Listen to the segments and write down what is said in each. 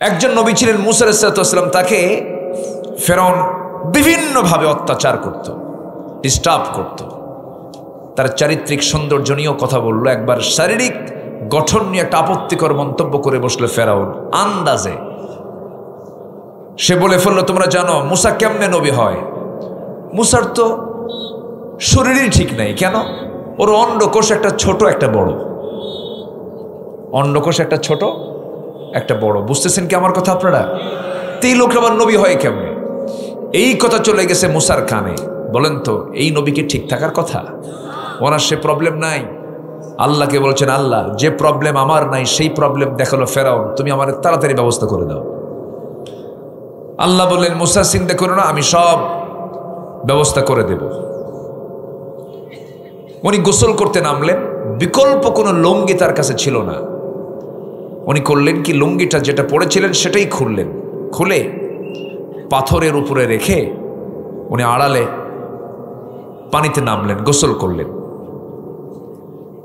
একজন নবী ছিলেন মুসা আলাইহিস সালাম, তাকে ফেরাউন বিভিন্নভাবে অত্যাচার করত, ডিস্টার্ব করত। তার চারিত্রিক সৌন্দর্য নিয়েও কথা বলল। একবার শারীরিক গঠন নিয়ে একটা আপত্তিকর মন্তব্য করে বসলো ফেরাউন আন্দাজে। সে বলে ফেললো, তোমরা জানো মুসা কেমনে নবী হয়? মুসার তো শরীরই ঠিক নাই। কেন? ওর অন্ডকোষ একটা ছোট একটা বড়, অন্ডকোষ একটা ছোট একটা বড়। বুঝতেছেন কি আমার কথা আপনারা? এই লোকটা আবার নবী হয় কেমনে? এই কথা চলে গেছে মুসার কানে। বলেন তো এই নবী কি ঠিক থাকার কথা? ওনার সে প্রবলেম নাই। আল্লাহকে বলছেন, আল্লাহ যে প্রবলেম আমার নাই সেই প্রবলেম দেখালো ফেরাউন, তুমি আমার তাড়াতাড়ি ব্যবস্থা করে দাও। আল্লাহ বললেন, মুসা চিন্তা করো না, আমি সব ব্যবস্থা করে দেব। উনি গোসল করতে নামলেন, বিকল্প কোনো লুঙ্গি তার কাছে ছিল না। উনি করলেন কি, লুঙ্গিটা যেটা পড়েছিলেন সেটাই খুললেন, খুলে পাথরের উপরে রেখে উনি আড়ালে পানিতে নামলেন, গোসল করলেন।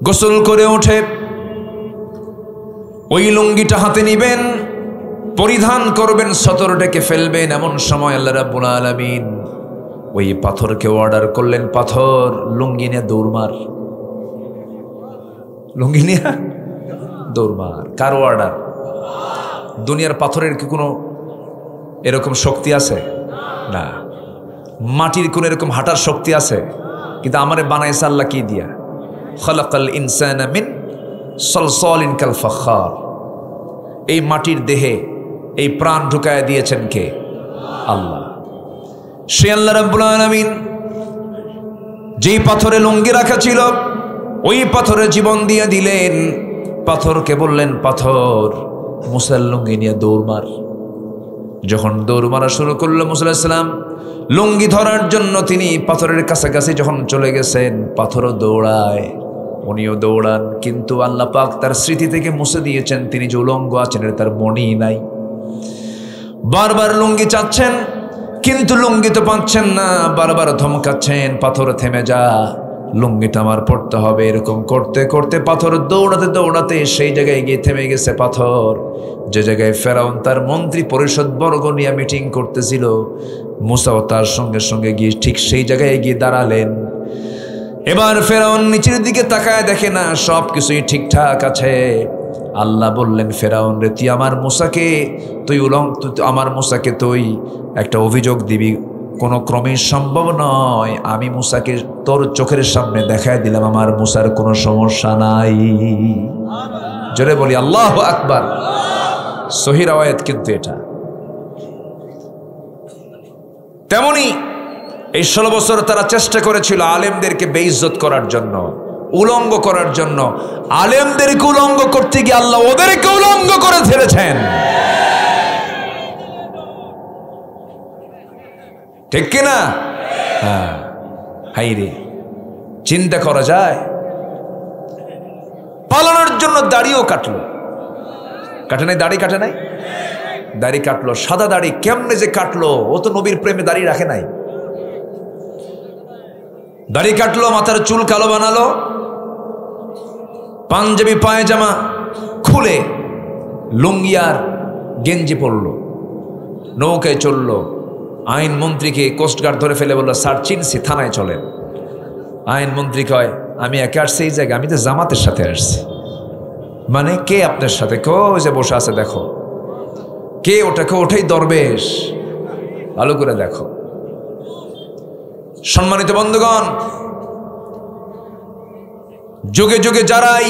গোসল করে উঠে ওই লুঙ্গিটা হাতে নিবেন, পরিধান করবেন, সতর ডেকে ফেলবেন। এমন সময় আল্লাহ রাব্বুল আলামিন ওই পাথরকে অর্ডার করলেন, পাথর লুঙ্গি নিয়ে দৌড় মার, লুঙ্গি নিয়ে দৌড় মার। কার অর্ডার? দুনিয়ার পাথরের কি কোনো এরকম শক্তি আছে? না। মাটির কোন এরকম হাঁটার শক্তি আছে? কিন্তু আমারে বানাইছে আল্লাহ কি দিয়া? খালাকাল ইনসানা মিন সলসলিন কাল ফাখার। এই মাটির দেহে এই প্রাণ ঢুকায় দিয়েছেন কে? আল্লাহ। সে আল্লাহ রাব্বুল আলামিন যেই পাথরে লুঙ্গি রাখা ছিল ওই পাথরে জীবন দিয়ে দিলেন। পাথরকে বললেন, পাথর মুসার লুঙ্গি নিয়ে দৌড় মার। যখন দৌড় মারা শুরু করলো মুসা আলাইহিস সালাম, লুঙ্গি ধরার জন্য তিনি পাথরের কাছাকাছি যখন চলে গেছেন, পাথরও দৌড়ায়, উনিও দৌড়ান। কিন্তু আল্লাহ পাক তার স্মৃতি থেকে মুছে দিয়েছেন, তিনি যে উলঙ্গ আছেন এটা তার মনেই নাই। বারবার লুঙ্গি চাচ্ছেন কিন্তু লুঙ্গি তো পাচ্ছেন না, বারবার ধমকাচ্ছেন, পাথর থেমে যা, লুঙ্গিটা আমার পড়তে হবে। এরকম করতে করতে পাথর দৌড়াতে দৌড়াতে সেই জায়গায় গিয়ে থেমে গেছে পাথর, যে জায়গায় ফেরাউন তার মন্ত্রী পরিষদ বর্গ নিয়ে মিটিং করতেছিল। মুসাও তার সঙ্গে সঙ্গে গিয়ে ঠিক সেই জায়গায় গিয়ে দাঁড়ালেন। এবার ফেরাউন নিচের দিকে তাকায়, দেখে না সব কিছুই ঠিকঠাক আছে। আল্লাহ বললেন, ফেরাউন রে, তুই আমার মুসাকে আমার মুসাকে তুই একটা অভিযোগ দিবি, কোনো ক্রমেই সম্ভব নয়। আমি মুসাকে তোর চোখের সামনে দেখায় দিলাম আমার মুসার কোনো সমস্যা নাই। জোরে বলি আল্লাহু আকবার। সহিহ রাওয়ায়াত কিন্তু এটা। তেমনি এই 16 বছর তারা চেষ্টা করেছিল আলেমদেরকে বেইজ্জত করার জন্য, উলঙ্গ করার জন্য। আলেমদেরকে উলঙ্গ করতে গিয়ে আল্লাহ ওদেরকে উলঙ্গ করে ছেড়েছেন। ঠিক কিনা? হ্যাঁ। হাইরে, চিন্তা করা যায়। পালানোর জন্য দাড়িও কাটলো, কাটে নাই? দাড়ি কাটে নাই? দাড়ি কাটলো, সাদা দাড়ি। কেমনে যে কাটলো? ও তো নবীর প্রেমে দাড়ি রাখে নাই। দাড়ি কাটলো, মাথার চুল কালো বানালো, পাঞ্জাবি পায়জামা খুলে লুঙ্গি আর গেঞ্জি পরলো, নৌকায় চললো। আইন মন্ত্রীকে কোস্টগার্ড ধরে ফেলে বললো, স্যার চিনছি, থানায় চলেন। আইন মন্ত্রী কয়, আমি একা আসছি এই জায়গায়? আমি তো জামাতের সাথে আসছি। মানে কে আপনার সাথে? কো যে বসে আছে দেখো। কে ওটা? কে ওঠাই দরবেশ। ভালো করে দেখো। সম্মানিত বন্ধুগণ, যুগে যুগে যারাই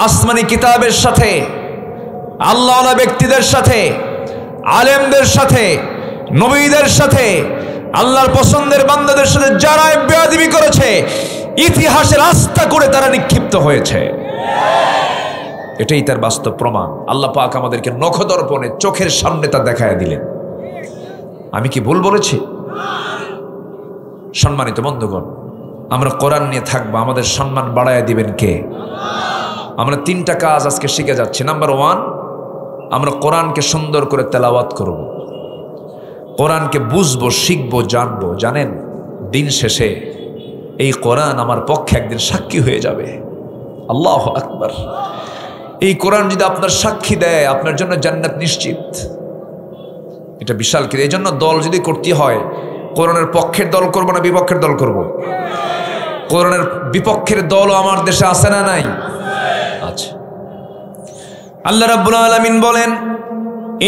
আসমানি কিতাবের সাথে, আল্লাহওয়ালা ব্যক্তিদের সাথে, আলেমদের সাথে, নবীদের সাথে, আল্লাহর পছন্দের বান্দাদের সাথে যারাই বেয়াদবি করেছে, ইতিহাসের আস্থা করে তারা নিক্ষিপ্ত হয়েছে। এটাই তার বাস্তব প্রমাণ। আল্লাহ পাক আমাদেরকে নখদর্পণে চোখের সামনে তা দেখায় দিলেন। আমি কি ভুল বলেছি? সম্মানিত বন্ধুগণ, আমরা কোরআন নিয়ে থাকবো, আমাদের সম্মান বাড়ায় দিবেন কে? আমরা 3টা কাজ আজকে শিখে যাচ্ছি। নাম্বার 1, আমরা কোরআনকে সুন্দর করে তেলাওয়াত করব, কোরআনকে বুঝবো, শিখবো, জানবো। জানেন, দিন শেষে এই কোরআন আমার পক্ষে একদিন সাক্ষী হয়ে যাবে। আল্লাহু আকবার। এই কোরআন যদি আপনার সাক্ষী দেয় আপনার জন্য জান্নাত নিশ্চিত। এটা বিশাল কি। এই জন্য দল যদি করতে হয় কোরআনের পক্ষের দল করব না বিপক্ষের দল করব? কোরআনের বিপক্ষের দলও আমার দেশে আছে না নাই? আচ্ছা, আল্লাহ রাব্বুল আলামিন বলেন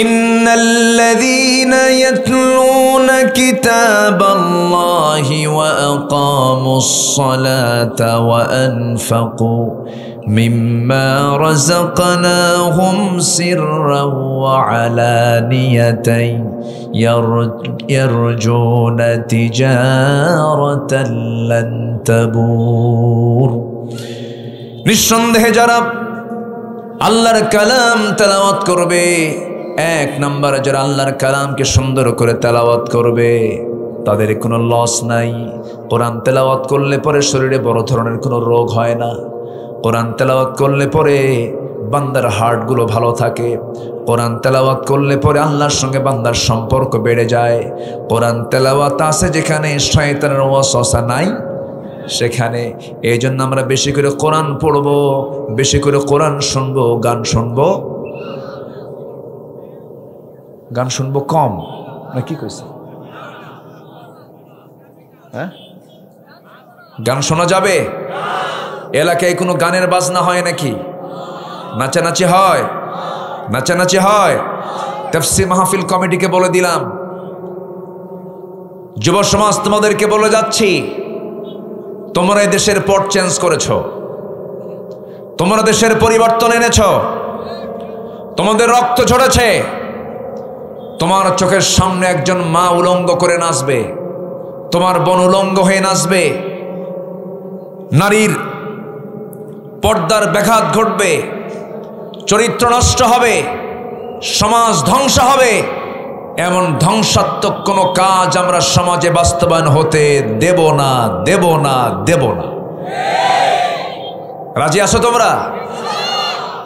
ইন্নাল্লাযীনা ইয়াতলুনা কিতাবাল্লাহি ওয়া আকামুস সালাতা ওয়া আনফাকু মিম্মা রাযাকনাহুম সিররান ওয়া আলানিয়াতান ইয়ারজুনা তিজারাতান লান তাবুর। নিঃসন্দেহে যারা আল্লাহর কালাম তেলাওয়াত করবে, এক নম্বরে যারা আল্লাহর কালামকে সুন্দর করে তেলাওয়াত করবে তাদের কোনো লস নাই। কোরআন তেলাওয়াত করলে পরে শরীরে বড় ধরনের কোনো রোগ হয় না। কোরআন তেলাওয়াত করলে পরে বান্দার হার্টগুলো ভালো থাকে। কোরআন তেলাওয়াত করলে পরে আল্লাহর সঙ্গে বান্দার সম্পর্ক বেড়ে যায়। কোরআন তেলাওয়াত আছে যেখানে শয়তানের ওয়াসওয়াসা নাই সেখানে। এই জন্য আমরা বেশি করে কোরআন পড়ব, বেশি করে কোরআন শুনবো। গান শুনবো, গান শুনবো কম না কি কইছে? হ্যাঁ, গান শোনা যাবে? এলাকায় কোনো গানের বাজনা হয় নাকি? নাচানাচি হয়? নাচানাচি হয়? তাফসীর মাহফিল কমিটিকে বলে দিলাম, যুব সমাজ তোমাদেরকে বলে যাচ্ছি, তোমরা এই দেশের পট চেঞ্জ করেছ, তোমরা দেশের পরিবর্তন এনেছ, তোমাদের রক্ত ঝরেছে। তোমার চোখের সামনে একজন মা উলঙ্গ করে নাচবে, তোমার বোন উলঙ্গ হয়ে নাচবে, নারীর পর্দার ব্যাঘাত ঘটবে, চরিত্র নষ্ট হবে, সমাজ ধ্বংস হবে। এমন ধ্বংসাত্মক কোনো কাজ আমরা সমাজে বাস্তবায়ন হতে দেব না, দেব না, দেব না। রাজি আছো তোমরা?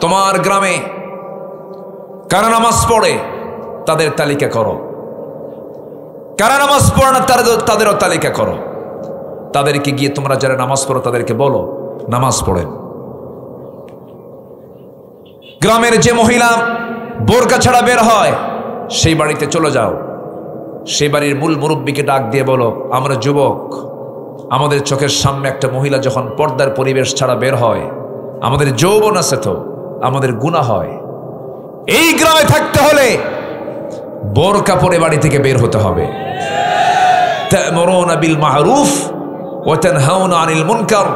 তোমার গ্রামে কারা নামাজ পড়ে তাদের তালিকা করো, কারা নামাজ পড়ে না তাদেরও তালিকা করো। তাদেরকে গিয়ে তোমরা যারা নামাজ পড়ো তাদেরকে বলো নামাজ পড়েন। গ্রামের যে মহিলা বোরকা ছাড়া বের হয় সেই বাড়িতে চলে যাও, সেই বাড়ির মূল মুরব্বীকে ডাক দিয়ে বলো, আমরা যুবক, আমাদের চোখের সামনে একটা মহিলা যখন পর্দার পরিবেশ ছাড়া বের হয়, আমাদের যৌবন আছে তো, আমাদের গুনাহ হয়। এই গ্রামে থাকতে হলে বোরকা পরে বাড়ি থেকে বের হতে হবে। তা'মুরুনা বিল মা'রুফ ওয়া তানহাউনা আনিল মুনকার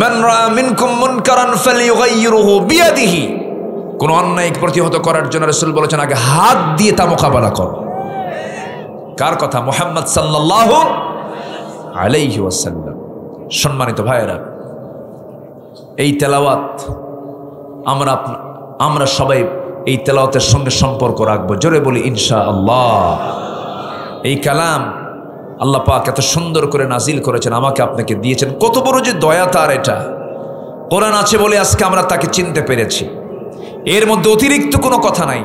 মান রাআ মিনকুম মুনকারান ফালইয়ুগাইয়িরহু বিয়াদিহি। কোন অন্যায় প্রতিহত করার জন্য রাসূল বলেছেন আগে হাত দিয়ে তা মোকাবেলা করো। কার কথা? মুহাম্মদ সাল্লাল্লাহু আলাইহি ওয়াসাল্লাম। সম্মানিত ভাইয়েরা, এই তেলাওয়াত আমরা সবাই এই তেলাওয়াতের সঙ্গে সম্পর্ক রাখবো। জোরে বলি ইনশাআল্লাহ। এই কালাম আল্লাহ পাক এত সুন্দর করে নাজিল করেছেন, আমাকে আপনাকে দিয়েছেন। কত বড় যে দয়া তার! এটা কোরআন আছে বলে আজকে আমরা তাকে চিনতে পেরেছি। এর মধ্যে অতিরিক্ত কোনো কথা নাই।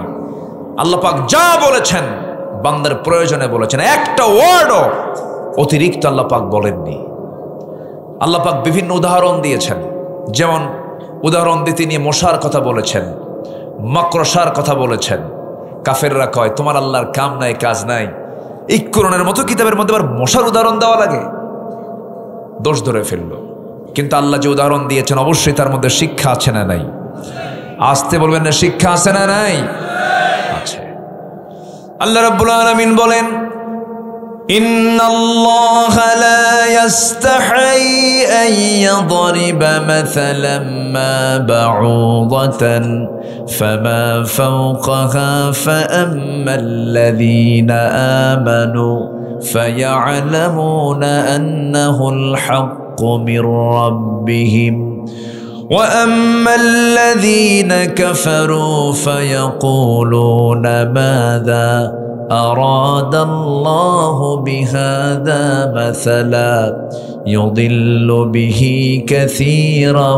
আল্লাহ পাক যা বলেছেন বান্দার প্রয়োজনে বলেছেন, একটা ওয়ার্ডও অতিরিক্ত আল্লাহ পাক বলেননি। আল্লাহ পাক বিভিন্ন উদাহরণ দিয়েছেন, যেমন উদাহরণ দিতে নিয়ে মশার কথা বলেছেন, মাকড়সার কথা বলেছেন। কাফেররা কয় তোমার আল্লাহর কাম নাই, কাজ নাই। এই কোরআনের মতো কিতাবের মধ্যে আবার মশার উদাহরণ দেওয়া লাগে? দোষ ধরে ফেলল। কিন্তু আল্লাহ যে উদাহরণ দিয়েছেন অবশ্যই তার মধ্যে শিক্ষা আছে না নাই? আসতে বলবেন না, শিক্ষা আছে না নাই? আছে। আল্লাহ রাব্বুল আলামিন বলেন, ইন্নাল্লাহা লা ইস্তাহি আন ইয়াদরিবা মাসালাম মা বাউদাতান ফামা ফাওকাহা ফাআম্মাল্লাযীনা আমানু ফায়া'লামুনা আন্নাহুল হাক্কু মির রাব্বিহিম وأما الذين كفروا فيقولون ماذا أراد الله بهذا مثلا يضل به كثيرا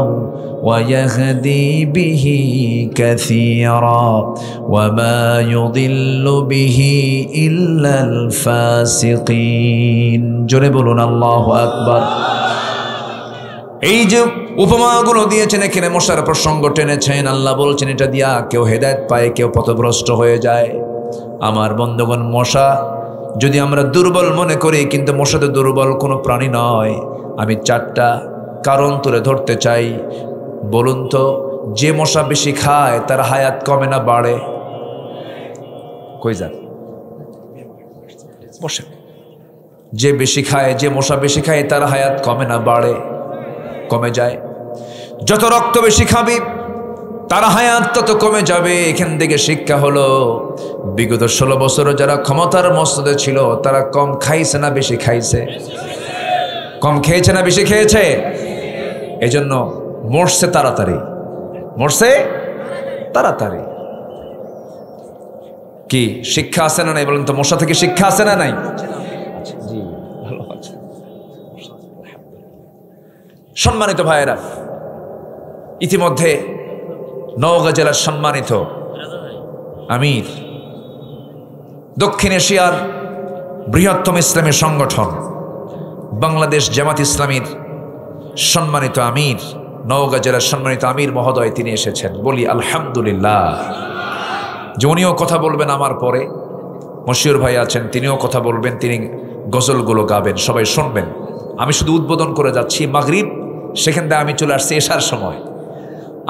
ويهدي به كثيرا وما يضل به إلا الفاسقين. جربوا الله أكبر. এই যে উপমাগুলো দিয়েছেন, এখানে মশার প্রসঙ্গ টেনেছেন। আল্লাহ বলছেন এটা দিয়া কেউ হেদায়েত পায়, কেউ পথভ্রষ্ট হয়ে যায়। আমার বন্ধুগণ, মশা যদি আমরা দুর্বল মনে করি, কিন্তু মশা তো দুর্বল কোনো প্রাণী নয়। আমি 4টা কারণ তুলে ধরতে চাই। বলুন তো, যে মশা বেশি খায় তার হায়াত কমে না বাড়ে? কই যান, বসে। যে বেশি খায়, যে মশা বেশি খায় তার হায়াত কমে না বাড়ে? কমে যায়। যত রক্ত বেশি খাবি তার হায়াত তত কমে যাবে। এখান থেকে শিক্ষা হলো, বিগত 16 বছরে যারা ক্ষমতার মসনদে ছিল তারা কম খাইছে না বেশি খাইছে? কম খেয়েছে না বেশি খেয়েছে? এজন্য মরছে তাড়াতাড়ি, মরছে তাড়াতাড়ি। কি শিক্ষা আছে না নাই বলেন তো? মশা থেকে শিক্ষা আছে না নাই? জি, ভালো আছে। সম্মানিত ভাইয়েরা, ইতিমধ্যে নওগাঁ জেলার সম্মানিত আমির, দক্ষিণ এশিয়ার বৃহত্তম ইসলামী সংগঠন বাংলাদেশ জামাত ইসলামীর সম্মানিত আমির, নওগাঁ জেলার সম্মানিত আমির মহোদয় তিনি এসেছেন। বলি আলহামদুলিল্লাহ। যে উনিও কথা বলবেন আমার পরে, মশিউর ভাই আছেন, তিনিও কথা বলবেন, তিনি গজলগুলো গাবেন, সবাই শুনবেন। আমি শুধু উদ্বোধন করে যাচ্ছি। মাগরিব, সেখান থেকে আমি চলে আসছি এশার সময়।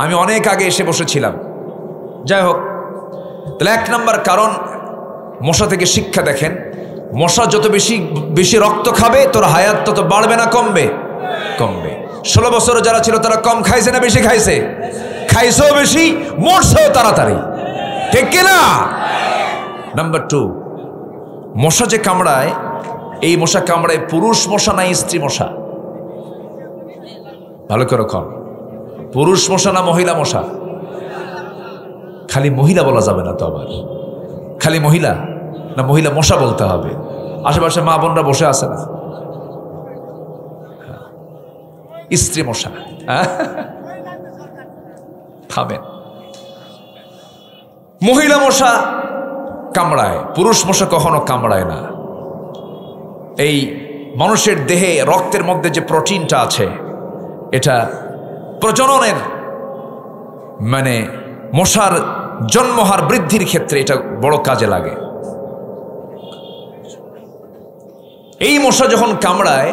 আমি অনেক আগে এসে বসেছিলাম। যাই হোক, তাহলে 1 নম্বর কারণ, মশা থেকে শিক্ষা দেখেন। মশা যত বেশি বেশি রক্ত খাবে তোর হায়াত তত বাড়বে না কমবে? কমবে। 16 বছরে যারা ছিল তারা কম খাইছে না বেশি খাইছে? খাইছেও বেশি, মরছেও তাড়াতাড়ি, ঠিক কিনা? নাম্বার 2, মশা যে কামড়ায়, এই মশা কামড়ায় পুরুষ মশা না স্ত্রী মশা? ভালো করে কম, পুরুষ মশা না মহিলা মশা? খালি মহিলা বলা যাবে না তো, আবার খালি মহিলা না মহিলা মশা বলতে হবে। আশেপাশে মা বোনরা বসে আছে না? স্ত্রী মশা। থামেন। মহিলা মশা কামড়ায়, পুরুষ মশা কখনো কামড়ায় না। এই মানুষের দেহে রক্তের মধ্যে যে প্রোটিনটা আছে, এটা প্রজননের মানে মশার জন্মহার বৃদ্ধির ক্ষেত্রে এটা বড় কাজে লাগে। এই মশা যখন কামড়ায়,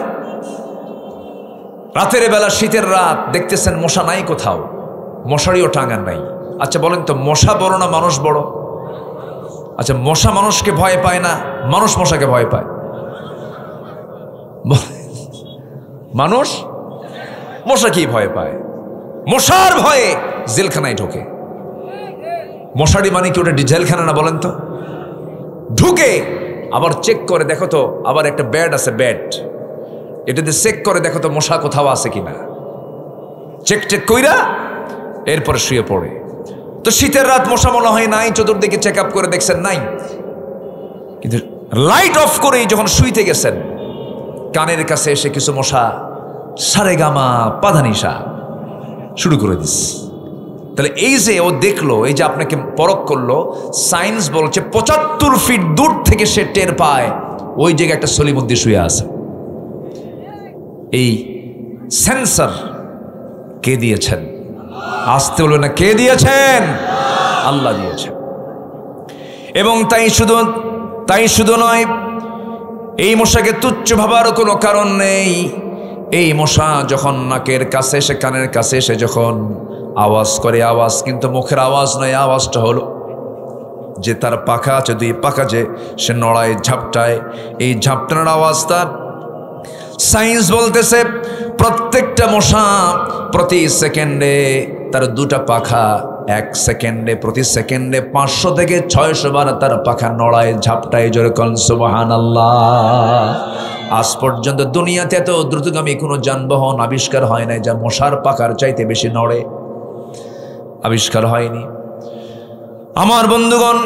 রাতের বেলা, শীতের রাত, দেখতেছেন মশা নাই কোথাও, মশারিও টাঙান নাই। আচ্ছা বলেন তো, মশা বড় না মানুষ বড়? আচ্ছা, মশা মানুষকে ভয় পায় না, মানুষ মশাকে ভয় পায়? মানুষ মশা কি ভয় পায়? মশার ভয়ে জেলখানায় ঢোকে। মশারি মানে কি ওটা জেলখানা না বলেন তো? ঢুকে আবার চেক করে দেখো তো, আবার একটা বেড আছে, বেড, এটাতে চেক করে দেখো তো মশা কোথাও আছে কিনা। চেক টেক কইরা এরপরে শুয়ে পড়ে। তো শীতের রাত মশা মনে হয় নাই, চতুর্দিকে চেক আপ করে দেখছেন নাই, কিন্তু লাইট অফ করে যখন শুইতে গেছেন, কানের কাছে এসে কিছু মশা সারেগামা পাধানিসা শুরু করে দিস। তাহলে এই যে ও দেখলো, এই যে আপনাকে পরখ করলো, সায়েন্স বলছে 75 ফিট দূর থেকে সে টের পায় ওই জায়গায় একটা সলিমুদ্দি শুয়ে আছে। এই সেন্সর কে দিয়েছেন? আসতে বলবে না, কে দিয়েছেন? আল্লাহ দিয়েছেন। এবং তাই শুধু নয়, এই মশাকে তুচ্ছ ভাবার কোনো কারণ নেই। এই মশা যখন নাকের কাছে এসে, কানের কাছে এসে যখন আওয়াজ করে, আওয়াজ কিন্তু মুখের আওয়াজ নয়, আওয়াজটা হলো যে তার পাখা আছে, 2 পাখা, যে সে নড়ায় ঝাপটায়, এই ঝাপটানোর আওয়াজটা সায়েন্স বলতেছে প্রত্যেকটা মশা প্রতি সেকেন্ডে তার 2টা পাখা, 1 সেকেন্ডে, প্রতি সেকেন্ডে 500 থেকে 600 বার তার পাখা নড়ায় ঝাপটায়। জোরে কোন সুবহানাল্লাহ। আজ পর্যন্ত দুনিয়াতে এত দ্রুতগামী কোনো যানবাহন আবিষ্কার হয় নাই যা মশার পাখার চাইতে বেশি নড়ে, আবিষ্কার হয়নি। আমার বন্ধুগণ,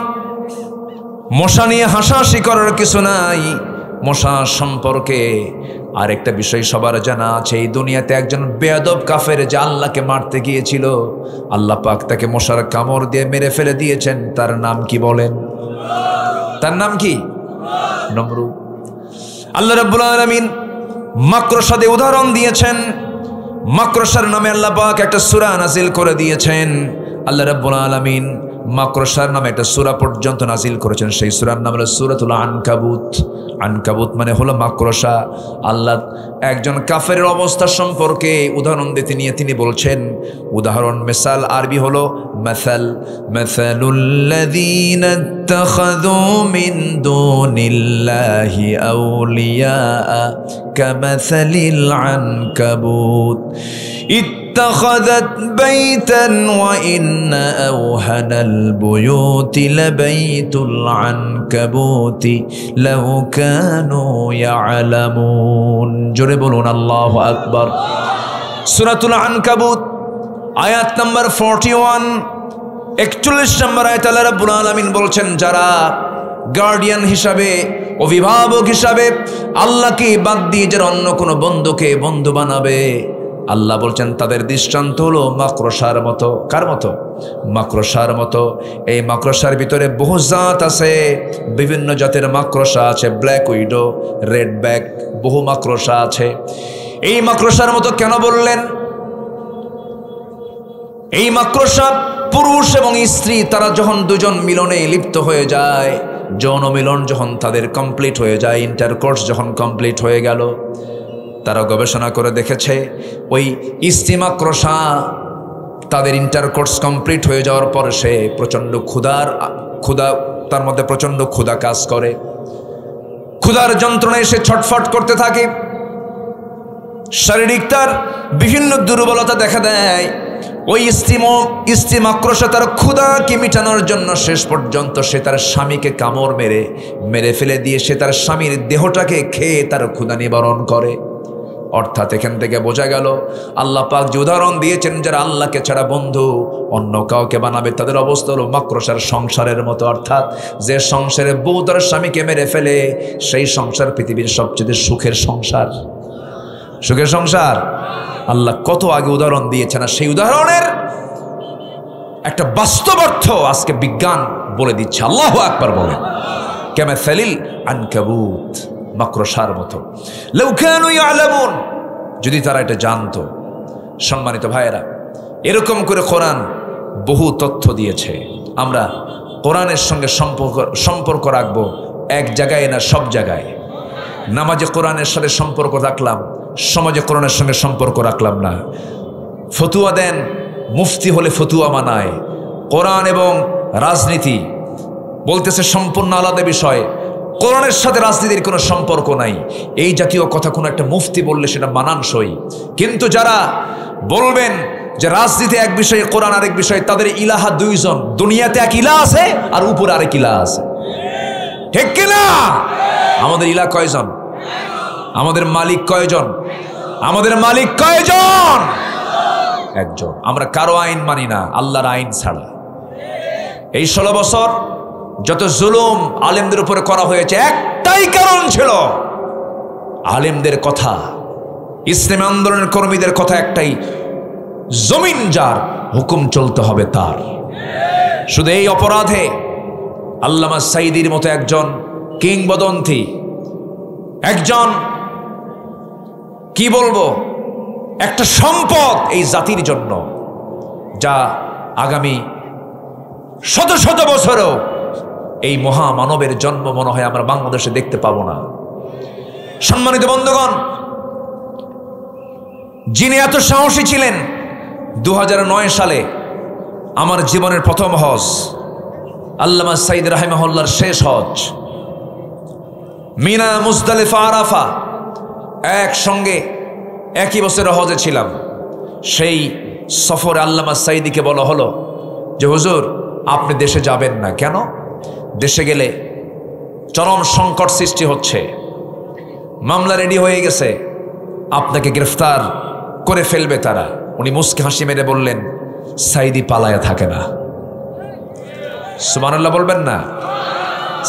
মশা নিয়ে হাসাহাসি করার কিছু নাই। মশা সম্পর্কে আরেকটা বিষয় সবার জানা আছে। এই দুনিয়াতে একজন বেয়াদব কাফের যে আল্লাহকে মারতে গিয়েছিল, আল্লাহ পাক তাকে মশার কামড় দিয়ে মেরে ফেলে দিয়েছেন। তার নাম কি বলেন? তার নাম কি? নমরুদ। আল্লাহ রাব্বুল আলামিন মাকড়সার উদাহরণ দিয়েছেন। মাকড়সার নামে আল্লাহ পাক একটা সূরা নাজিল করে দিয়েছেন। আল্লাহ রাব্বুল আলামিন মাকড়সার নামে একটা সূরা পর্যন্ত নাজিল করেছেন। সেই সূরার নাম হলো সূরাতুল আনকাবুত। আনকাবুত মানে হলো মাকড়সা। আল্লাহ একজন কাফেরের অবস্থা সম্পর্কে উদাহরণ দিতে নিয়ে তিনি বলছেন, উদাহরণ মিসাল আরবি হলো মাসাল, মাসালুল্লাযীনা ইত্তাখাযু মিন দুনিল্লাহি আউলিয়া কামাসালিল আনকাবুত اتخذت بيتا وإن أوهن البيوت لبيت العنكبوت لو كانوا يعلمون জোরে বলুন আল্লাহু আকবার। সূরাতুল আনকাবুত আয়াত নাম্বার 41, 41 নম্বর আয়াতে আল্লাহ রাব্বুল আলামিন বলছেন, যারা গার্ডিয়ান হিসাবে, অভিভাবক হিসাবে আল্লাহকে বাদ দিয়ে যারা অন্য কোনো বন্ধুকে বন্ধু বানাবে, আল্লাহ বলছেন তাদের দৃষ্টান্ত হলো মাকড়সার মতো। কার মতো? মাকড়সার মতো। এই মাকড়সার ভিতরে বহু জাত আছে, বিভিন্ন জাতের মাকড়সা আছে, ব্ল্যাক উইডো, রেড ব্যাক, বহু মাকড়সা আছে। এই মাকড়সার মতো কেন বললেন? এই মাকড়সা পুরুষ এবং স্ত্রী তারা যখন দুজন মিলনে লিপ্ত হয়ে যায়, যৌন মিলন যখন তাদের কমপ্লিট হয়ে যায়, ইন্টারকোর্স যখন কমপ্লিট হয়ে গেল, তারা গবেষণা করে দেখেছে ওই স্ত্রী মাকড়সা তাদের ইন্টারকোর্স কমপ্লিট হয়ে যাওয়ার পর সে প্রচণ্ড ক্ষুধা তার মধ্যে প্রচণ্ড ক্ষুধা কাজ করে, ক্ষুধার যন্ত্রণায় সে ছটফট করতে থাকে, শারীরিক তার বিভিন্ন দুর্বলতা দেখা দেয়। ওই স্ত্রী মাকড়সা তার ক্ষুধাকে মিটানোর জন্য শেষ পর্যন্ত সে তার স্বামীকে কামড় মেরে ফেলে দিয়ে সে তার স্বামীর দেহটাকে খেয়ে তার ক্ষুধা নিবারণ করে। অর্থাৎ এখান থেকে বোঝা গেল আল্লাহ পাক যে উদাহরণ দিয়েছেন, যারা আল্লাহকে ছাড়া বন্ধু অন্য কাউকে বানাবে তাদের অবস্থা হলো মাকড়সার সংসারের মতো। অর্থাৎ যে সংসারে বউ তার স্বামীকে মেরে ফেলে সেই সংসার পৃথিবীর সবচেয়ে সুখের সংসার। সুখের সংসার আল্লাহ কত আগে উদাহরণ দিয়েছেন, আর সেই উদাহরণের একটা বাস্তব অর্থ আজকে বিজ্ঞান বলে দিচ্ছে। আল্লাহু আকবার বলেন, কামাসালিল আনকাবুত, মাকড়সার মতো। লাউ কানু ইয়ালামুন, যদি তারা এটা জানতো। সম্মানিত ভাইয়েরা, এরকম করে কোরআন বহু তথ্য দিয়েছে। আমরা কোরআনের সঙ্গে সম্পর্ক রাখবো এক জায়গায় না সব জায়গায়। নামাজে কোরআনের সাথে সম্পর্ক রাখলাম, সমাজে কোরআনের সঙ্গে সম্পর্ক রাখলাম না। ফতুয়া দেন, মুফতি হলে ফতুয়া মানায়। কোরআন এবং রাজনীতি বলতেছে সম্পূর্ণ আলাদা বিষয়, কোরআনের সাথে রাজনীতির কোনো সম্পর্ক নাই। এই জাতীয় কথা কোনো একটা মুফতি বললে সেটা মানানসই। কিন্তু যারা বলবেন যে রাজনীতি এক বিষয়ে, কোরআন আরেক বিষয়, তাদের ইলাহা দুইজন। দুনিয়াতে এক ইলাহ আছে আর উপরে আরেক ইলাহ আছে, ঠিক কিনা? আমাদের ইলাহ কয়জন? আমাদের মালিক কয়জন? আমাদের মালিক কয়জন? একজন। আমরা কারো আইন মানি না আল্লাহর আইন ছাড়া। এই 16 বছর যত জুলুম আলেমদের উপরে করা হয়েছে, একটাই কারণ ছিল, আলেমদের কথা, ইসলামী আন্দোলনের কর্মীদের কথা একটাই, জমিন যার হুকুম চলতে হবে তার। শুধু এই অপরাধে আল্লামা সাঈদীর মতো একজন কিংবদন্তি, একজন কি বলবো, একটা সম্পদ এই জাতির জন্য, যা আগামী শত শত বছরেও এই মহামানবের জন্ম মনে হয় আমরা বাংলাদেশে দেখতে পাবো না। সম্মানিত বন্ধুগণ, যিনি এত সাহসী ছিলেন, 2009 সালে আমার জীবনের প্রথম হজ, আল্লামা সাঈদ রাহিমাহুল্লাহর শেষ হজ, মিনা, মুজদালিফা, আরাফা একসঙ্গে একই বছরে হজে ছিলাম। সেই সফরে আল্লামা সাঈদীকে বলা হলো যে হুজুর আপনি দেশে যাবেন না কেন? দেশে গেলে চরম সংকট সৃষ্টি হচ্ছে, মামলা রেডি হয়ে গেছে, আপনাকে গ্রেফতার করে ফেলবে তারা। উনি মুস্কি হাসি মেরে বললেন, সাঈদী পালায়া থাকে না। সুবহানাল্লাহ বলবেন না?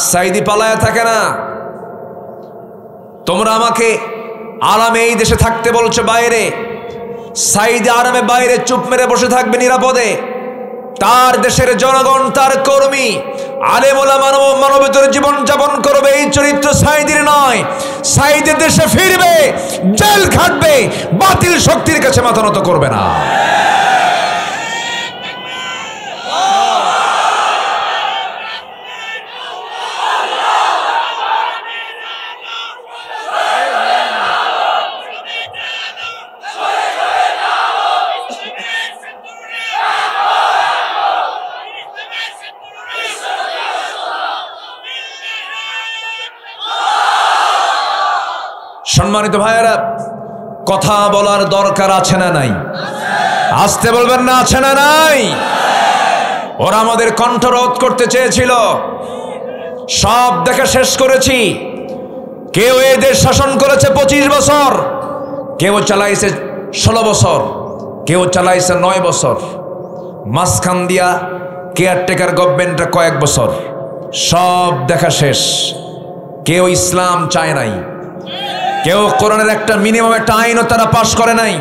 সাঈদী পালায়া থাকে না। তোমরা আমাকে আরামে এই দেশে থাকতে বলছো, বাইরে সাঈদী আরামে বাইরে চুপ মেরে বসে থাকবে নিরাপদে। তার দেশের জনগণ, তার কর্মী, আলেম ওলামা মানবতার জীবন যাপন করবে। এই চরিত্র সাঈদীর নয়। সাঈদের দেশে ফিরবে, জেল খাটবে, বাতিল শক্তির কাছে মাথা নত করবে না। সম্মানিত ভাইয়েরা, কথা বলার দরকার আছে না নাই? আসতে বলবেন না, আছে না নাই? ওরা আমাদের কণ্ঠরোধ করতে চেয়েছিল, সব দেখা শেষ করেছি। কেউ এই দেশ শাসন করেছে 25 বছর, কেউ চালাইছে 16 বছর, কেউ চালাইছে 9 বছর, মাঝখান দিয়া কেয়ারটেকার গভর্নমেন্টটা কয়েক বছর। সব দেখা শেষ। কেউ ইসলাম চায় নাই, কেউ কোরআনের একটা মিনিমাম একটা আইনও তারা পাশ করে নাই,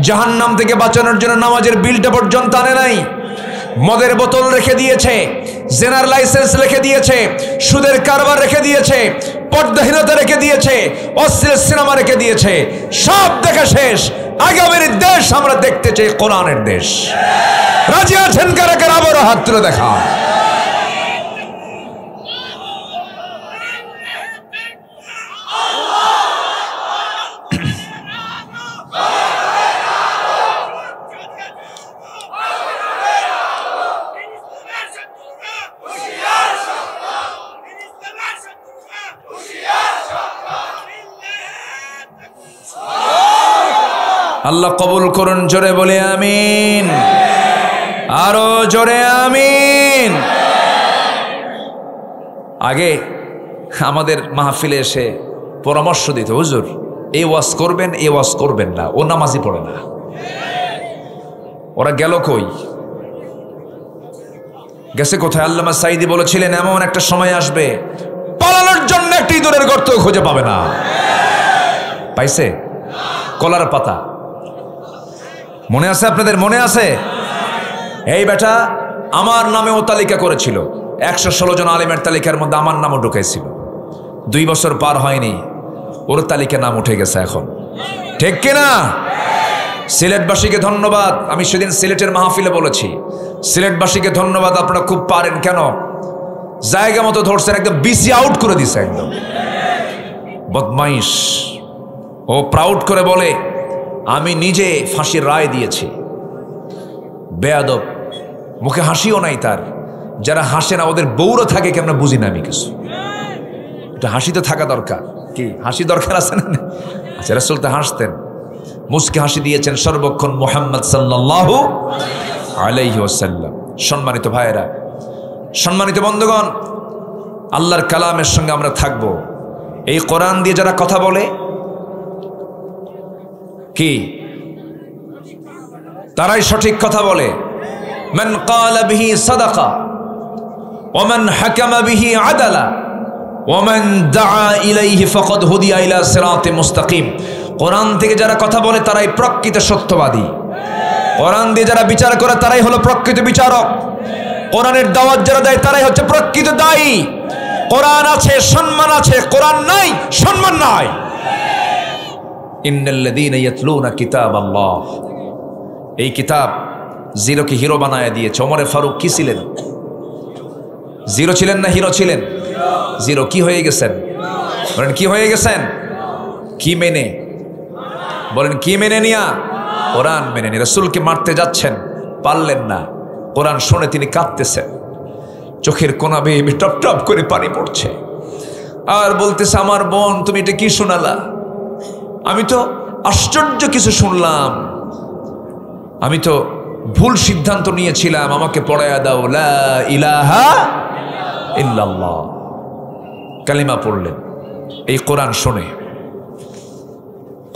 জাহান্নাম থেকে বাঁচানোর জন্য নামাজের বিলটা পর্যন্ত আনে নাই। মদের বোতল রেখে দিয়েছে, জেনার লাইসেন্স রেখে দিয়েছে, সুদের কারবার রেখে দিয়েছে, পর্দাহীনতা রেখে দিয়েছে, অশ্লীল সিনেমা রেখে দিয়েছে। সব দেখা শেষ। আগামীর দেশ আমরা দেখতে চাই কোরআনের দেশ। রাজি আছেন কারা কারা? আবারও হাত তুলে দেখা। আল্লাহ কবুল করুন, জোরে বলে আমিন, আরো জোরে আমিন। আগে আমাদের মাহফিলে এসে পরামর্শ দিত, হুজুর এই ওয়াজ করবেন, এই ওয়াজ করবেন না, ও নামাজই পড়ে না। ওরা গেল কই? গেছে কোথায়? আল্লামা সাঈদী বলেছিলেন, এমন একটা সময় আসবে পালানোর জন্য একটি ইঁদুরের গর্ত খুঁজে পাবে না। পাইছে? কলার পাতা মনে আছে আপনাদের? মনে আছে? এই বেটা আমার নামেও তালিকা করেছিল, 116 জন আলেমের তালিকার মধ্যে আমার নামও ঢুকেছিল। 2 বছর পার হয়নি, ওর তালিকা নাম উঠে গেছে এখন। ঠিক কিনা? সিলেটবাসীকে ধন্যবাদ। আমি সেদিন সিলেটের মাহফিলে বলেছি, সিলেটবাসীকে ধন্যবাদ, আপনারা খুব পারেন। কেন? জায়গা মতো ধরছেন, একদম বিসি আউট করে দিছে, একদম বদমাইশ। ও প্রাউড করে বলে, আমি নিজে ফাঁসির রায় দিয়েছি। বেয়াদব, মুখে হাসিও নাই তার। যারা হাসে না ওদের বউরা থাকে কেমন বুঝি না আমি কিছু। এটা হাসি তো থাকা দরকার। কি হাসি দরকার আছে না? আচ্ছা, রাসূল তো হাসতেন, মুস্কি হাসি দিয়েছেন সর্বক্ষণ মুহাম্মদ সাল্লাল্লাহু আলাইহি ওয়াসাল্লাম। সম্মানিত ভাইয়েরা, সম্মানিত বন্ধুগণ, আল্লাহর কালামের সঙ্গে আমরা থাকবো। এই কোরআন দিয়ে যারা কথা বলে কি তারাই সঠিক কথা বলে। মান ক্বালা বিহি সাদাকা ওয়া মান হাকামা বিহি আদালা ওয়া মান দাআ ইলাইহি ফাকাদ হুদিয়া ইলা সিরাতিন মুস্তাকিম। কোরআন থেকে যারা কথা বলে তারাই প্রকৃত সত্যবাদী। কোরআন দিয়ে যারা বিচার করে তারাই হলো প্রকৃত বিচারক। কোরআনের দাওয়াত যারা দেয় তারাই হচ্ছে প্রকৃত দায়ী। কোরআন আছে সম্মান আছে, কোরআন নাই সম্মান নাই। ইন্নাল্লাযীনা ইয়াতলুনা কিতাবাল্লাহ, এই কিতাব জিরোকে হিরো বানায় দিয়েছে। ওমরে ফারুক কি ছিলেন? জিরো ছিলেন না হিরো ছিলেন? জিরো। কি হয়ে গেছেন? বলেন কি হয়ে গেছেন? কি মেনে? বলেন কি মেনে নিয়া? কোরআন মেনে নিয়ে। রাসূলকে মারতে যাচ্ছেন, পারলেন না। কোরআন শুনে তিনি কাঁদতেছেন, চোখের কোনা বেয়ে টপ টপ করে পানি পড়ছে, আর বলতেছে, আমার বোন তুমি এটা কি শোনালা? আমি তো আশ্চর্য কিছু শুনলাম, আমি তো ভুল সিদ্ধান্ত নিয়েছিলাম, আমাকে পড়ায়া দাও লা ইলাহা ইল্লাল্লাহ। কালিমা পড়লেন এই কোরআন শুনে।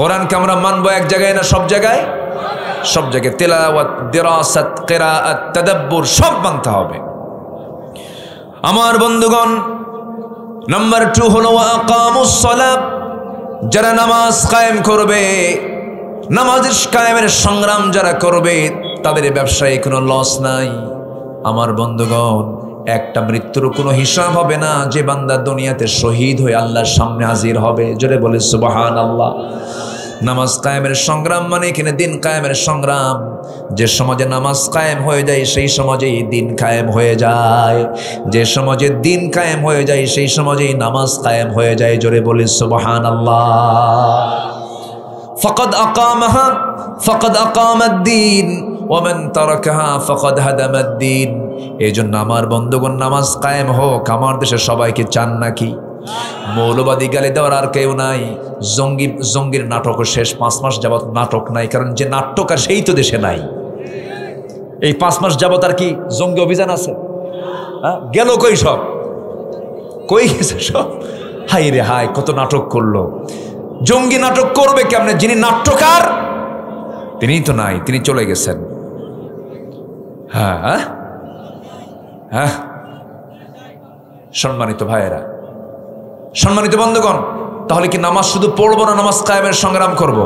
কোরআনকে আমরা মানবো এক জায়গায় না সব জায়গায়? সব জায়গায়। তেলাওয়াত, দিরাসাত, কিরাআত, তাদাব্বুর সব মানতে হবে। আমার বন্ধুগণ, নাম্বার 2 হলো আকামুস সালাত। যারা নামাজ কায়েম করবে, নামাজের কায়েমের সংগ্রাম যারা করবে, তাদের ব্যবসায় কোনো লস নাই। আমার বন্ধুগণ, একটা মৃত্যুর কোনো হিসাব হবে না যে বান্দা দুনিয়াতে শহীদ হয়ে আল্লাহর সামনে হাজির হবে। জোরে বলে সুবহানাল্লাহ। নামাজ কায়েমের সংগ্রাম মানে এখানে দিন কায়েমের সংগ্রাম। যে সমাজে নামাজ কায়েম হয়ে যায় সেই সমাজেই দিন কায়েম হয়ে যায়। যে সমাজে দিন কায়েম হয়ে যায় সেই সমাজেই নামাজ কায়েম হয়ে যায়। জোরে বলি সুবহানাল্লাহ। ফাকাদ আকামাহা ফাকাদ আকামাদ-দ্বীন ওয়া মান তারাকাহা ফাকাদ হাদামাদ-দ্বীন। এইজন্য আমার বন্ধুগণ, নামাজ কায়েম হোক। আমার দেশে সবাইকে চান নাকি? মৌলবাদী গালি দেওয়ার আর কেউ নাই। জঙ্গির নাটকও শেষ। 5 মাস যাবত নাটক নাই, কারণ যে নাট্যকার সেই তো দেশে নাই। এই 5 মাস যাবত আর কি জঙ্গি অভিযান আছে? গেল কই সব? কই গেছে সব? হাই রে হাই, কত নাটক করলো। জঙ্গি নাটক করবে কেমনে? যিনি নাট্যকার তিনি তো নাই, তিনি চলে গেছেন। হ্যাঁ হ্যাঁ, সম্মানিত ভাইয়েরা, সম্মানিত বন্ধুগণ, তাহলে কি নামাজ শুধু পড়বো না, নামাজ কায়েমের সংগ্রাম করব?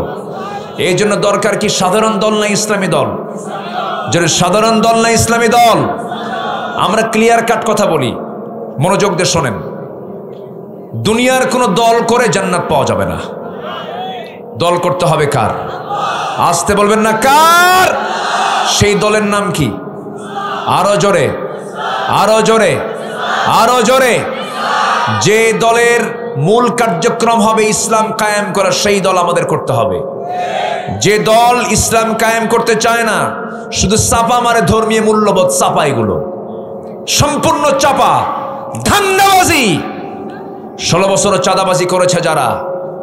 এই জন্য দরকার কি সাধারণ দল না ইসলামী দল? যারা সাধারণ দল না ইসলামী দল? আমরা ক্লিয়ার কাট কথা বলি, মনোযোগ দিয়ে শোনেন। দুনিয়ার কোনো দল করে জান্নাত পাওয়া যাবে না। দল করতে হবে কার? আসতে বলবেন না, কার? সেই দলের নাম কি? আরো জোরে, আরো জোরে, আরো জোরে। যে দলের মূল কার্যক্রম হবে ইসলাম কায়েম করা, সেই দল আমাদের করতে হবে। যে দল ইসলাম কায়েম করতে চায় না, শুধু চাপা মারে ধর্মীয় মূল্যবোধ, চাপা, এগুলো সম্পূর্ণ চাপা, ধান্দাবাজি। 16 বছর চাঁদাবাজি করেছে যারা,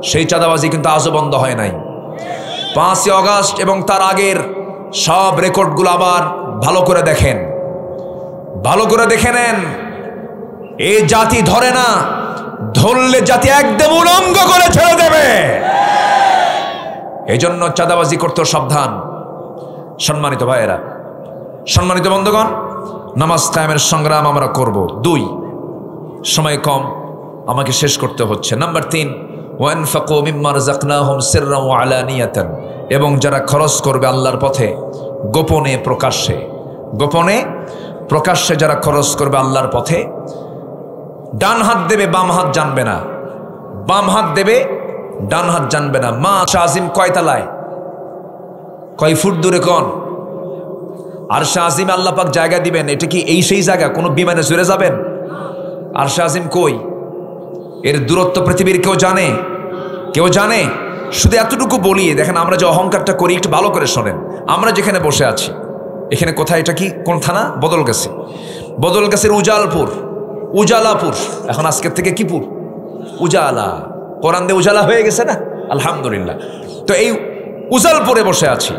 সেই চাঁদাবাজি কিন্তু আজও বন্ধ হয় নাই। 5ই আগস্ট এবং তার আগের সব রেকর্ডগুলো আবার ভালো করে দেখেন, ভালো করে দেখে নেন। এই জাতি ধরে না, ধরলে জাতি একদম উলঙ্গ করে ছেড়ে দেবে। এই জন্য চাঁদাবাজি করতে সাবধান। সম্মানিত ভাইয়েরা, সম্মানিত বন্ধুগণ, নামাজ কায়েমের সংগ্রাম আমরা করব। 2, সময় কম, আমাকে শেষ করতে হচ্ছে। নাম্বার 3, ওয়ানফাকু মিম্মা রাযাকনাহুম সিররান ওয়া আলানিয়াতান। এবং যারা খরচ করবে আল্লাহর পথে গোপনে প্রকাশ্যে, গোপনে প্রকাশ্যে যারা খরচ করবে আল্লাহর পথে, ডান হাত দেবে বাম হাত জানবে না, বাম হাত দেবে ডান হাত জানবে না। মা আজিম কয় তলায়? কয় ফুট দূরে? কোন আরশে আজিম আল্লাহ পাক জায়গা দিবেন? এটা কি এই সেই জায়গা? কোনো বিমানে চড়ে যাবেন? আরশে আজিম কই? এর দূরত্ব পৃথিবীর কেউ জানে? কেউ জানে? শুধু এতটুকু বলি, দেখেন আমরা যে অহংকারটা করি, একটু ভালো করে শোনেন। আমরা যেখানে বসে আছি, এখানে কোথায়? এটা কি কোন থানা? বদলগাছি। বদলগাছির উজালপুর, উজালাপুর, এখন আজকের থেকে কি পুর? উজালা। কোরআন দিয়ে উজালা হয়ে গেছে না, আলহামদুলিল্লাহ। তো এই উজালপুরে বসে আছি।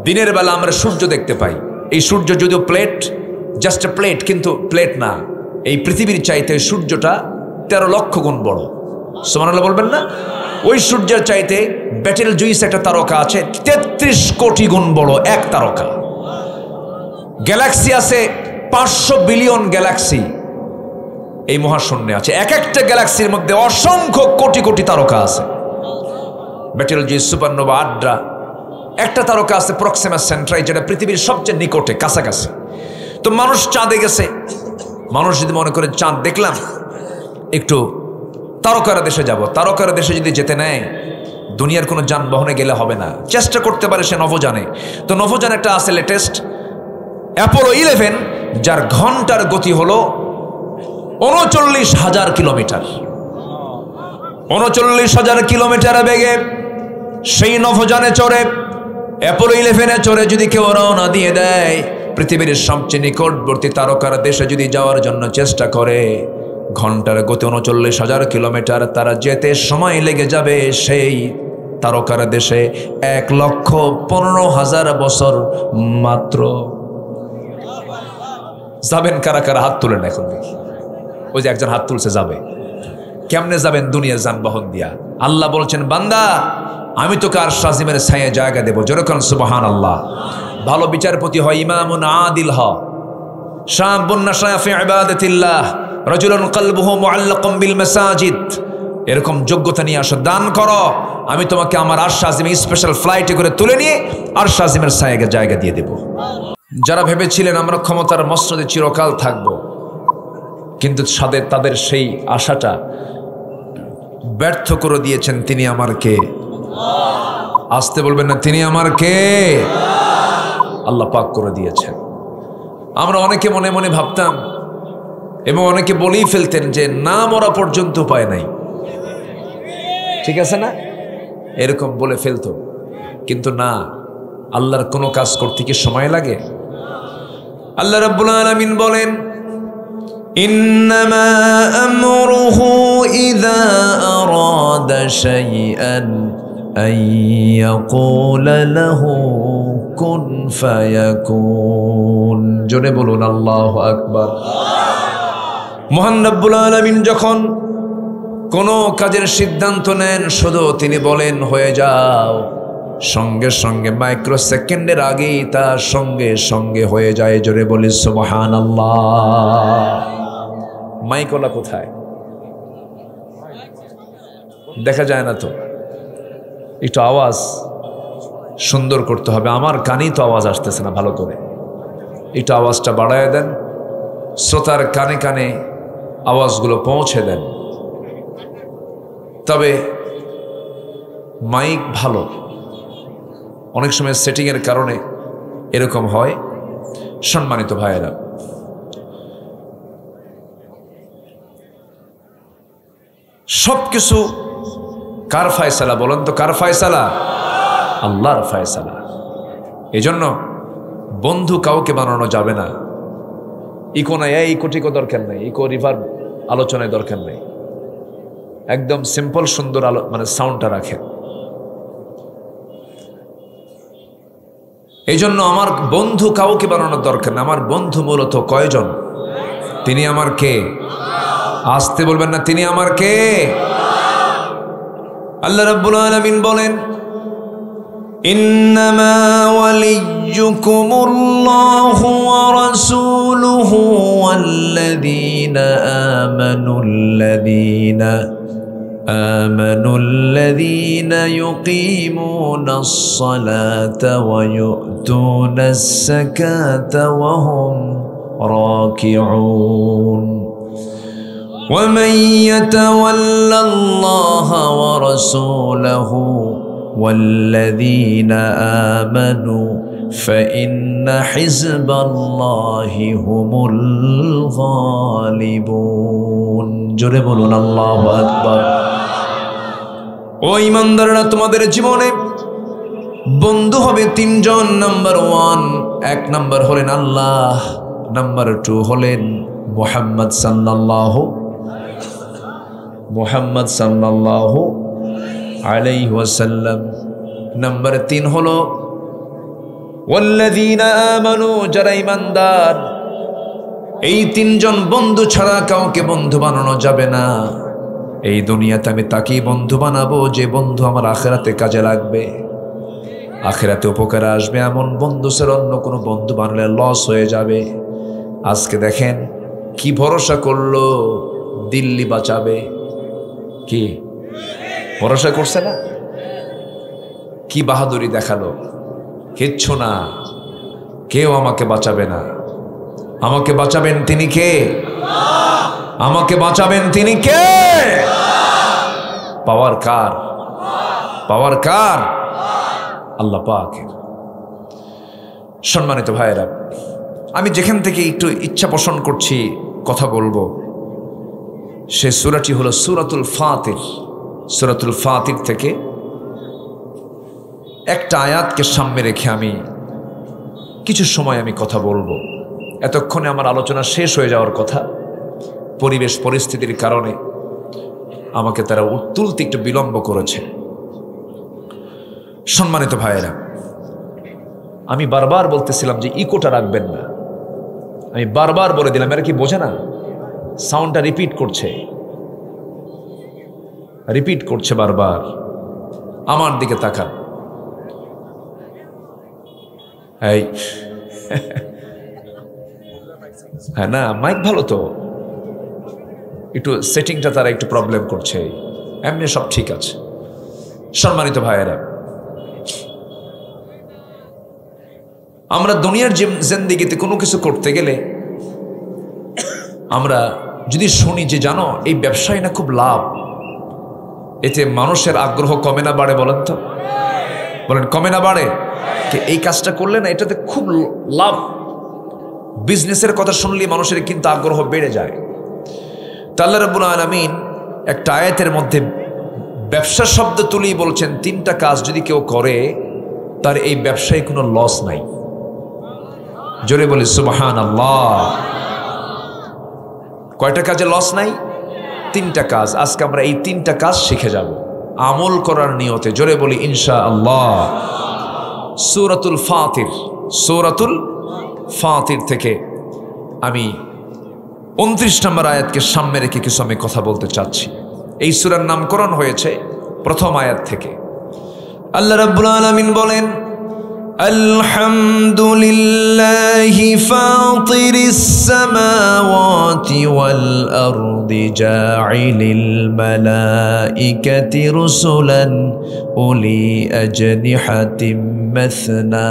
দিনের বেলা আমরা সূর্য দেখতে পাই। এই সূর্য যদিও প্লেট, জাস্ট এ প্লেট, কিন্তু প্লেট না। এই পৃথিবীর চাইতে সূর্যটা 13 লক্ষ গুণ বড়। সুবহানাল্লাহ বলবেন না? ওই সূর্যের চাইতে ব্যাটেল জুইস একটা তারকা আছে 33 কোটি গুণ বড়, এক তারকা। গ্যালাক্সি আছে 500 বিলিয়ন গ্যালাক্সি এই মহাশূন্যে আছে। এক একটা গ্যালাক্সির মধ্যে অসংখ্য কোটি কোটি তারকা আছে। ব্যাটেল জুইস, সুপারনোভা, আড্রা। একটা তারকা আছে প্রক্সিমা সেন্ট্রাই, যেটা পৃথিবীর সবচেয়ে নিকটে, কাছাকাছি। তো মানুষ চাঁদে গেছে। মানুষ যদি মনে করে চাঁদ দেখলাম, একটু তারকার দেশে যাব, তারকার দেশে যদি যেতে নেয়, দুনিয়ার কোনো যানবাহনে গেলে হবে না, চেষ্টা করতে পারে সে নভোযানে। তো নভোযান একটা আছে লেটেস্ট, অ্যাপোলো 11, যার ঘন্টার গতি হলো 39,000 কিলোমিটার। 39,000 কিলোমিটার বেগে সেই নভোযানে চড়ে, অ্যাপোলো 11-এ চড়ে যদি কেউ রওনা দিয়ে দেয়, পৃথিবীর সবচেয়ে নিকটবর্তী তারকার দেশে যদি যাওয়ার জন্য চেষ্টা করে, ঘন্টার গতি 39,000 কিলোমিটার। তারা যেতে সময় লেগে যাবে সেই তারকার দেশে 1,15,000 বছর মাত্র। যাবেন কারা কারা? হাত তুলেন এখন দেখি। ওই যে একজন হাত তুলছে, যাবে। কেমনে যাবেন? দুনিয়ার যানবাহন দিয়া। আল্লাহ বলছেন, বান্দা আমি তোকে আরশ আজিমের ছায়ায় জায়গা দেবো। যেরকম সুবহানাল্লাহ। ভালো বিচারপতি হয়, ইমামুন আদিল হ, শাবুন নাশা ফি ইবাদাতিল্লাহ, রাজুলুন কলবুহু মুআল্লাকুম বিল মাসাজিদ। এরকম যোগ্যতা নিয়ে আসো, দান করো, আমি তোমাকে আমার আরশ আজিমে স্পেশাল ফ্লাইটে করে তুলে নিয়ে আরশ আজিমের জায়গা দিয়ে দেব। যারা ভেবেছিলেন আমরা ক্ষমতার মসনদে চিরকাল থাকব, কিন্তু তাদের সেই আশাটা ব্যর্থ করে দিয়েছেন। তিনি আমার কে? আসতে বলবেন না, তিনি আমার কে? আল্লাহ পাক করে দিয়েছেন। আমরা অনেকে মনে মনে ভাবতাম এবং অনেকে বলেই ফেলতেন যে না মরা পর্যন্ত উপায় নাই, ঠিক আছে না, এরকম বলে ফেলতো। কিন্তু না, আল্লাহর কোনো কাজ করতে কি সময় লাগে? আল্লাহ রাব্বুল আলামিন বলেন, ইন্নামা আমরুহু ইযা আরাদা শাইআন আন ইয়াকুলা লাহু কুন ফায়াকুন। জোরে বলুন আল্লাহু আকবার। মহান রাব্বুল আলামিন যখন কোনো কাজের সিদ্ধান্ত নেন, শুধু তিনি বলেন হয়ে যাও, সঙ্গে সঙ্গে মাইক্রো সেকেন্ডের আগেই তার সঙ্গে সঙ্গে হয়ে যায়। জোরে বলি সুবহানাল্লাহ। মাইকওয়ালা কোথায়? দেখা যায় না তো, একটু আওয়াজ সুন্দর করতে হবে। আমার কানেই তো আওয়াজ আসতেছে না ভালো করে, একটু আওয়াজটা বাড়ায় দেন, শ্রোতার কানে কানে আওয়াজগুলো পৌঁছে দেন। তবে মাইক ভালো, অনেক সময় সেটিংয়ের কারণে এরকম হয়। সম্মানিত ভাইয়েরা, সব কিছু কার ফয়সালা বলেন তো? কার ফয়সালা? আল্লাহর ফয়সালা। এই জন্য বন্ধু কাউকে বানানো যাবে না। ইকো নাই, ইকো টিকো দরকার নেই, ইকো রিভার আলোচনায় দরকার নেই। একদম সিম্পল সুন্দর মানে সাউন্ডটা রাখেন। এই জন্য আমার বন্ধু কাউকে বানানোর দরকার না। আমার বন্ধু মূলত কয়জন? তিনি আমার কে? আসতে বলবেন না, তিনি আমার কে? আল্লাহ রাব্বুল আলামিন বলেন, ইন্নামা ওয়ালিয়্যুকুমুল্লাহু ওয়া রাসূলুহু ওয়াল্লাযীনা آمنوا الذين يقيمون الصلاة ويؤتون الزكاة وهم راكعون ومن يتول الله ورسوله والذين آمنوا فإن حزب الله هم الغالبون জোরে বলুন আল্লাহু আকবার। ও ইমানদাররা, তোমাদের জীবনে বন্ধু হবে তিনজন। নাম্বার 1, এক নাম্বার হলেন আল্লাহ, নাম্বার 2 হলেন মুহাম্মদ সাল্লাল্লাহু আলাইহি ওয়াসাল্লাম। নাম্বার 3 হলো ওয়াল্লাযীনা আমানু, যারা ঈমানদার। এই তিনজন বন্ধু ছাড়া কাউকে বন্ধু বানানো যাবে না। এই দুনিয়াতে আমি তাকেই বন্ধু বানাবো যে বন্ধু আমার আখিরাতে কাজে লাগবে, আখিরাতে উপকারে আসবে। এমন বন্ধু ছাড়া অন্য কোনো বন্ধু বানালে লস হয়ে যাবে। আজকে দেখেন কি ভরসা করলো, দিল্লি বাঁচাবে, কি ভরসা করছে না? কি বাহাদুরি দেখালো, কিচ্ছু না, কেউ আমাকে বাঁচাবে না। আমাকে বাঁচাবেন তিনি কে? আমাকে বাঁচাবেন তিনি কে? পাওয়ার কার? পাওয়ার কার? আল্লাহ পাকের। সম্মানিত ভাইয়েরা, আমি যেখান থেকে একটু ইচ্ছা পোষণ করছি কথা বলবো, সে সূরাটি হলো সূরাতুল ফাতির। সূরাতুল ফাতির থেকে একটা আয়াতকে সামনে রেখে আমি কিছু সময় আমি কথা বলবো। এতক্ষণে আমার আলোচনা শেষ হয়ে যাওয়ার কথা, পরিবেশ পরিস্থিতির কারণে আমাকে তারা তুলতে একটু বিলম্ব করেছে। সম্মানিত ভাইয়েরা, আমি বারবার বলতেছিলাম যে ইকোটা রাখবেন না, আমি বারবার বলে দিলাম। এরা কি বোঝে না? সাউন্ডটা রিপিট করছে বারবার। আমার দিকে তাকান। এই হ্যাঁ, না মাইক ভালো তো, একটু সেটিংটা তারা একটু প্রবলেম করছে। এমনি সব ঠিক আছে। সম্মানিত ভাইয়েরা, আমরা দুনিয়ার জিন্দেগিতে কোনো কিছু করতে গেলে আমরা যদি শুনি যে জানো এই ব্যবসায় না খুব লাভ, এতে মানুষের আগ্রহ কমে না বাড়ে? বলেন তো, বলেন কমে না বাড়ে? এই কাজটা করলে না এটাতে খুব লাভ, বিজনেসের কথা শুনলে মানুষের কিন্তু আগ্রহ বেড়ে যায়। তো আল্লাহ রাব্বুল আলামিন একটা আয়াতের মধ্যে ব্যবসা শব্দ তুলেই বলছেন 3টা কাজ যদি কেউ করে তার এই ব্যবসায় কোনো লস নাই। জোরে বলি সুবহানাল্লাহ। কয়টা কাজে লস নাই? 3টা কাজ। আজকে আমরা এই 3টা কাজ শিখে যাব আমল করার নিয়তে। জোরে বলি ইনশাআল্লাহ। সূরাতুল ফাতির থেকে আমি 29 নম্বর আয়াতকে সামনে রেখে কিছু আমি কথা বলতে চাচ্ছি। এই সূরার নামকরণ হয়েছে প্রথম আয়াত থেকে। আল্লাহ রাব্বুল আলামিন বলেন, আলহামদুলিল্লাহি ফাতিরিস সামাওয়াতি ওয়াল আরদি জাইলিল মালাইকাতি রুসুলান উলি আজনিহাতিম মাসনা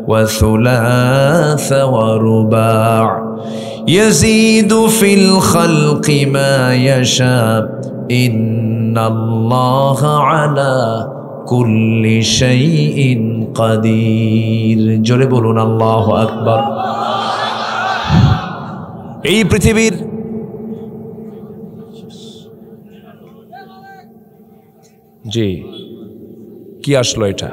ওয়া সুলাসা ওয়া রুবা' ইয়াজিদু ফিল খালকি মা ইয়াশা ইন্নাল্লাহা আলা কুল্লি শাইইন কাদির। জোরে বলুন আল্লাহু আকবার। এই পৃথিবীর জি কি আসলো এটা?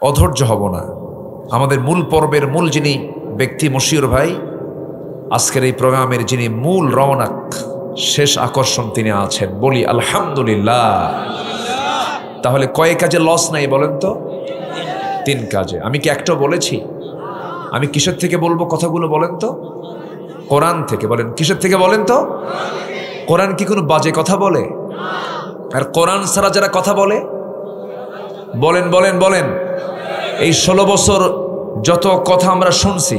অধৈর্য হব না। আমাদের মূল পর্বের মূল যিনি ব্যক্তি মশিউর ভাই, আজকের এই প্রোগ্রামের যিনি মূল রওনাক, শেষ আকর্ষণ তিনি আছেন। বলি আলহামদুলিল্লাহ। তাহলে কয় কাজে লস নাই বলেন তো? 3 কাজে। আমি কি একটাও বলেছি? আমি কিসের থেকে বলবো কথাগুলো বলেন তো? কোরআন থেকে। বলেন কিসের থেকে বলেন তো? কোরআন কি কোনো বাজে কথা বলে? আর কোরআন ছাড়া যারা কথা বলে, বলেন বলেন বলেন, এই 16 বছর যত কথা আমরা শুনছি,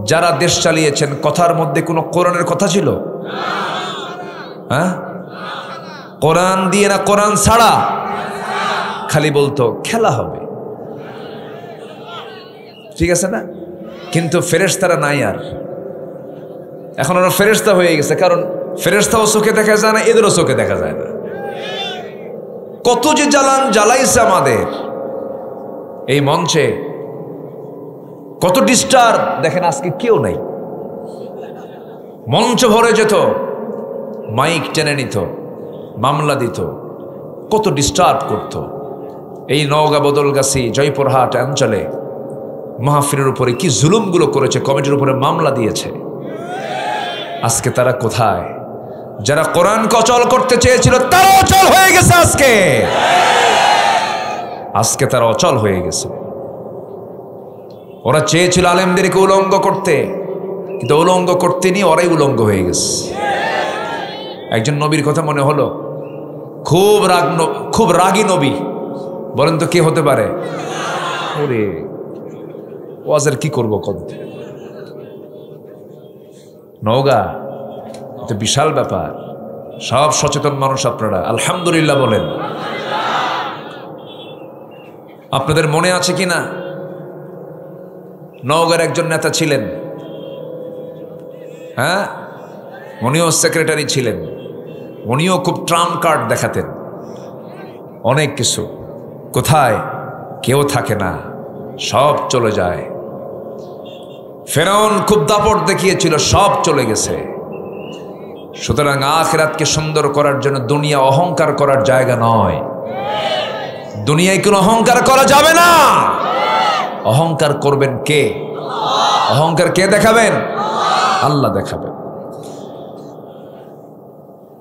যারা দেশ চালিয়েছেন, কথার মধ্যে কোনো কোরআনের কথা ছিল? হ্যাঁ, কোরআন দিয়ে না কোরআন ছাড়া? খালি বলতো খেলা হবে, ঠিক আছে না? কিন্তু ফেরেশতারা নাই আর। এখন ওরা ফেরেশতা হয়ে গেছে, কারণ ফেরেশতাও চোখে দেখা যায় না, এদেরও চোখে দেখা যায় না। কত যে জ্বালাইছে আমাদের এই মঞ্চে, কত ডিস্টার্ব। দেখেন আজকে কেউ নাই, মঞ্চ ভরে যেত, মাইক টেনে নিত, মামলা দিত, কত ডিস্টার্ব করত। এই নওগাঁ, বদলগাছি, জয়পুরহাট অঞ্চলে মাহফিলের উপরে কি জুলুমগুলো করেছে, কমিটির উপরে মামলা দিয়েছে। আজকে তারা কোথায়? যারা কোরআনকে অচল করতে চেয়েছিল তারা অচল হয়ে গেছে। আজকে তারা অচল হয়ে গেছে। ওরা চেয়েছিল আলেমদেরকে উলঙ্গ করতে, কিন্তু উলঙ্গ করতে নিয়ে ওরাই উলঙ্গ হয়ে গেছে। একজন নবীর কথা মনে হলো, খুব রাগী নবী। বলেন তো কে হতে পারে? ওরে ওয়াজের কি করবো কত? নওগাঁ এটা বিশাল ব্যাপার। সব সচেতন মানুষ আপনারা আলহামদুলিল্লাহ বলেন। আপনাদের মনে আছে কিনা, নওগাঁর একজন নেতা ছিলেন, হ্যাঁ, উনিও সেক্রেটারি ছিলেন, উনিও খুব ট্রাম্প কার্ড দেখাতেন, অনেক কিছু। কোথায়? কেউ থাকে না, সব চলে যায়। ফেরাউন খুব দাপট দেখিয়েছিল, সব চলে গেছে। সুতরাং আখিরাতকে সুন্দর করার জন্য দুনিয়া অহংকার করার জায়গা নয়। দুনিয়ায় কোনো অহংকার করা যাবে না। অহংকার করবেন কে? অহংকার কে দেখাবেন? আল্লাহ দেখাবেন।